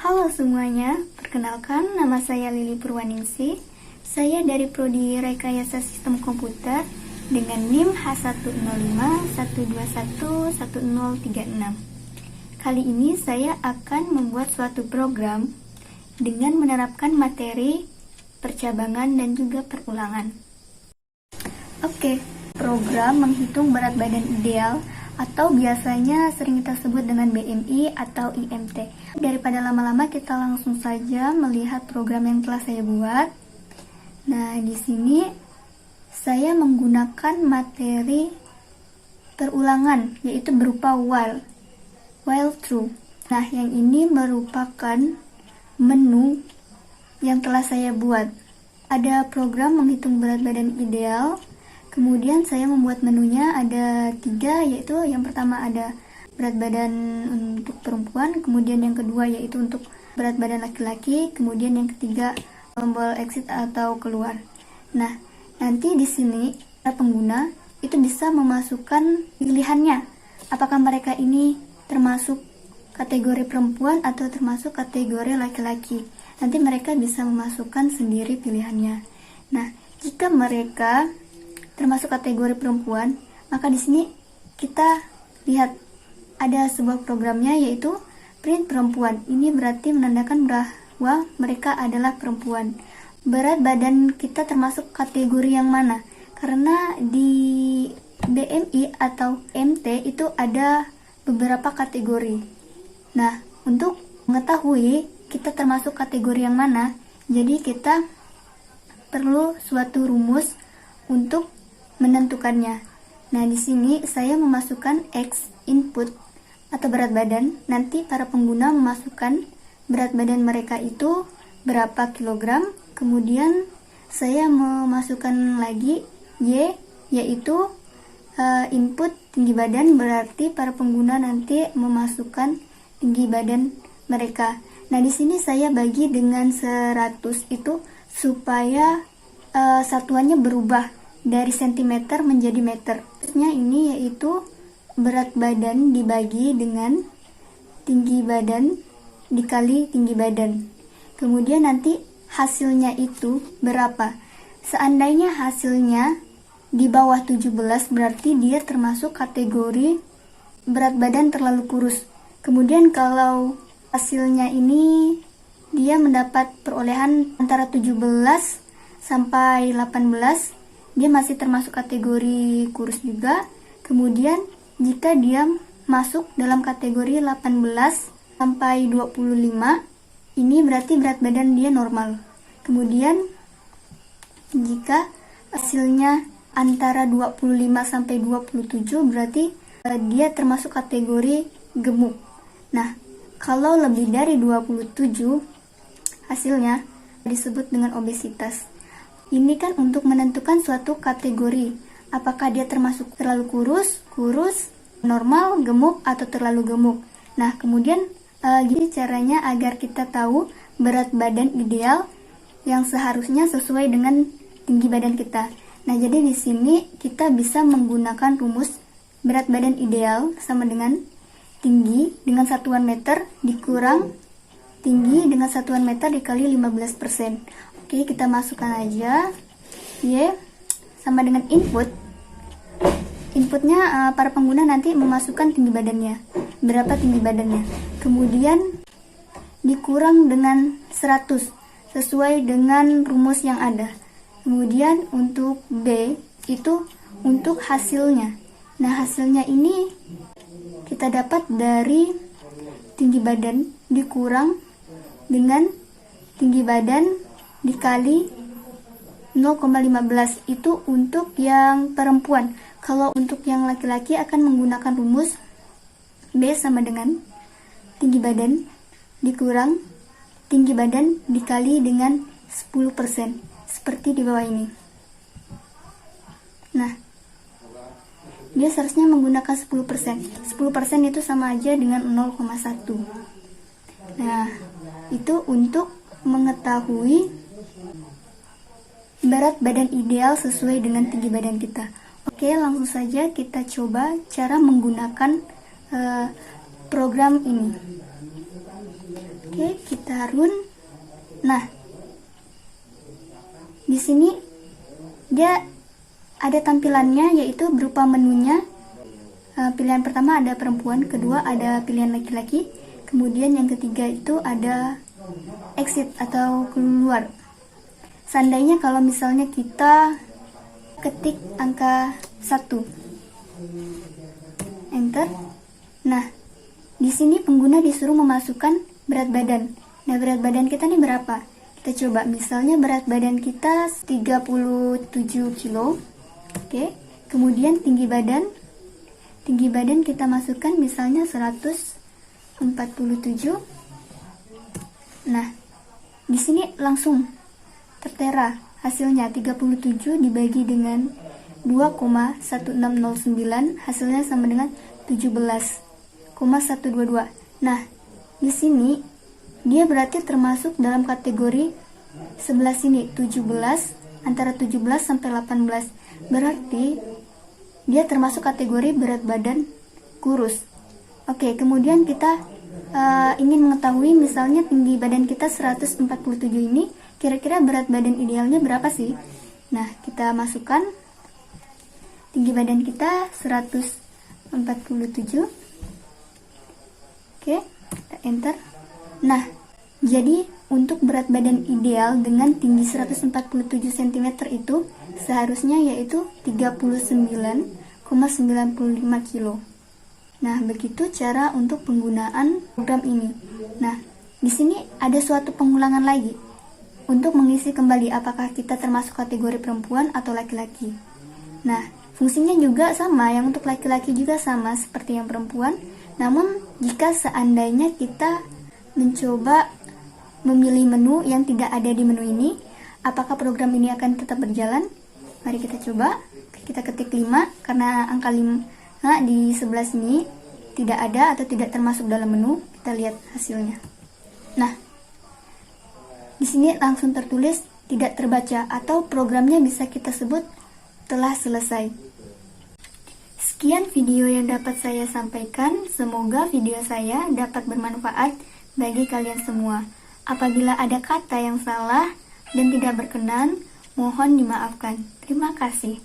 Halo semuanya, perkenalkan nama saya Lili Purwaningsih. Saya dari Prodi Rekayasa Sistem Komputer dengan NIM H10512111036. Kali ini saya akan membuat suatu program dengan menerapkan materi percabangan dan juga perulangan. Oke, program menghitung berat badan ideal atau biasanya sering kita sebut dengan BMI atau IMT. Daripada lama-lama, kita langsung saja melihat program yang telah saya buat. Nah, di sini saya menggunakan materi perulangan, yaitu berupa while true. Nah, yang ini merupakan menu yang telah saya buat. Ada program menghitung berat badan ideal. Kemudian saya membuat menunya ada 3, yaitu yang pertama ada berat badan untuk perempuan, kemudian yang kedua yaitu untuk berat badan laki-laki, kemudian yang ketiga tombol exit atau keluar. Nah, nanti di sini para pengguna itu bisa memasukkan pilihannya, apakah mereka ini termasuk kategori perempuan atau termasuk kategori laki-laki. Nanti mereka bisa memasukkan sendiri pilihannya. Nah, jika mereka termasuk kategori perempuan, maka di sini kita lihat ada sebuah programnya yaitu print perempuan. Ini berarti menandakan bahwa mereka adalah perempuan. Berat badan kita termasuk kategori yang mana? Karena di BMI atau MT itu ada beberapa kategori. Nah, untuk mengetahui kita termasuk kategori yang mana, jadi kita perlu suatu rumus untuk menentukannya. Nah, di sini saya memasukkan X input atau berat badan. Nanti para pengguna memasukkan berat badan mereka itu berapa kilogram. Kemudian saya memasukkan lagi Y, yaitu input tinggi badan, berarti para pengguna nanti memasukkan tinggi badan mereka. Nah, di sini saya bagi dengan 100 itu supaya satuannya berubah dari sentimeter menjadi meter. Terusnya ini yaitu berat badan dibagi dengan tinggi badan dikali tinggi badan. Kemudian nanti hasilnya itu berapa? Seandainya hasilnya di bawah 17, berarti dia termasuk kategori berat badan terlalu kurus. Kemudian kalau hasilnya ini dia mendapat perolehan antara 17 sampai 18, dia masih termasuk kategori kurus juga. Kemudian jika dia masuk dalam kategori 18 sampai 25, ini berarti berat badan dia normal. Kemudian jika hasilnya antara 25 sampai 27, berarti dia termasuk kategori gemuk. Nah, kalau lebih dari 27 hasilnya disebut dengan obesitas. Ini kan untuk menentukan suatu kategori, apakah dia termasuk terlalu kurus, normal, gemuk, atau terlalu gemuk. Nah, kemudian gini caranya agar kita tahu berat badan ideal yang seharusnya sesuai dengan tinggi badan kita. Nah, jadi di sini kita bisa menggunakan rumus berat badan ideal sama dengan tinggi dengan satuan meter dikurang tinggi dengan satuan meter dikali 15%. Oke, kita masukkan aja Y sama dengan inputnya para pengguna nanti memasukkan tinggi badannya, berapa tinggi badannya, kemudian dikurang dengan 100 sesuai dengan rumus yang ada. Kemudian untuk B itu untuk hasilnya. Nah, hasilnya ini kita dapat dari tinggi badan dikurang dengan tinggi badan dikali 0,15, itu untuk yang perempuan. Kalau untuk yang laki-laki akan menggunakan rumus B sama dengan tinggi badan dikurang tinggi badan dikali dengan 10%, seperti di bawah ini. Nah, dia seharusnya menggunakan 10%. 10% itu sama aja dengan 0,1. Nah, itu untuk mengetahui berat badan ideal sesuai dengan tinggi badan kita. Oke, langsung saja kita coba cara menggunakan program ini. Oke, kita run. Nah, di sini dia ada tampilannya, yaitu berupa menunya. Pilihan pertama ada perempuan, kedua ada pilihan laki-laki, kemudian yang ketiga itu ada exit atau keluar. Seandainya kalau misalnya kita ketik angka 1, enter. Nah, di sini pengguna disuruh memasukkan berat badan. Nah, berat badan kita nih berapa? Kita coba, misalnya berat badan kita 37 kilo. Oke, kemudian tinggi badan kita masukkan misalnya 147. Nah, di sini langsung tertera hasilnya 37 dibagi dengan 2,1609, hasilnya sama dengan 17,122. Nah, di sini dia berarti termasuk dalam kategori sebelah sini 17, antara 17 sampai 18. Berarti dia termasuk kategori berat badan kurus. Oke, kemudian kita ingin mengetahui misalnya tinggi badan kita 147 ini, kira-kira berat badan idealnya berapa sih? Nah, kita masukkan tinggi badan kita 147. Oke, kita enter. Nah, jadi untuk berat badan ideal dengan tinggi 147 cm itu seharusnya yaitu 39,95 kilo. Nah, begitu cara untuk penggunaan program ini. Nah, di sini ada suatu pengulangan lagi untuk mengisi kembali apakah kita termasuk kategori perempuan atau laki-laki. Nah, fungsinya juga sama, yang untuk laki-laki juga sama seperti yang perempuan. Namun, jika seandainya kita mencoba memilih menu yang tidak ada di menu ini, apakah program ini akan tetap berjalan? Mari kita coba. Kita ketik 5, karena angka 5 di sebelah sini tidak ada atau tidak termasuk dalam menu. Kita lihat hasilnya. Nah, di sini langsung tertulis tidak terbaca, atau programnya bisa kita sebut telah selesai. Sekian video yang dapat saya sampaikan. Semoga video saya dapat bermanfaat bagi kalian semua. Apabila ada kata yang salah dan tidak berkenan, mohon dimaafkan. Terima kasih.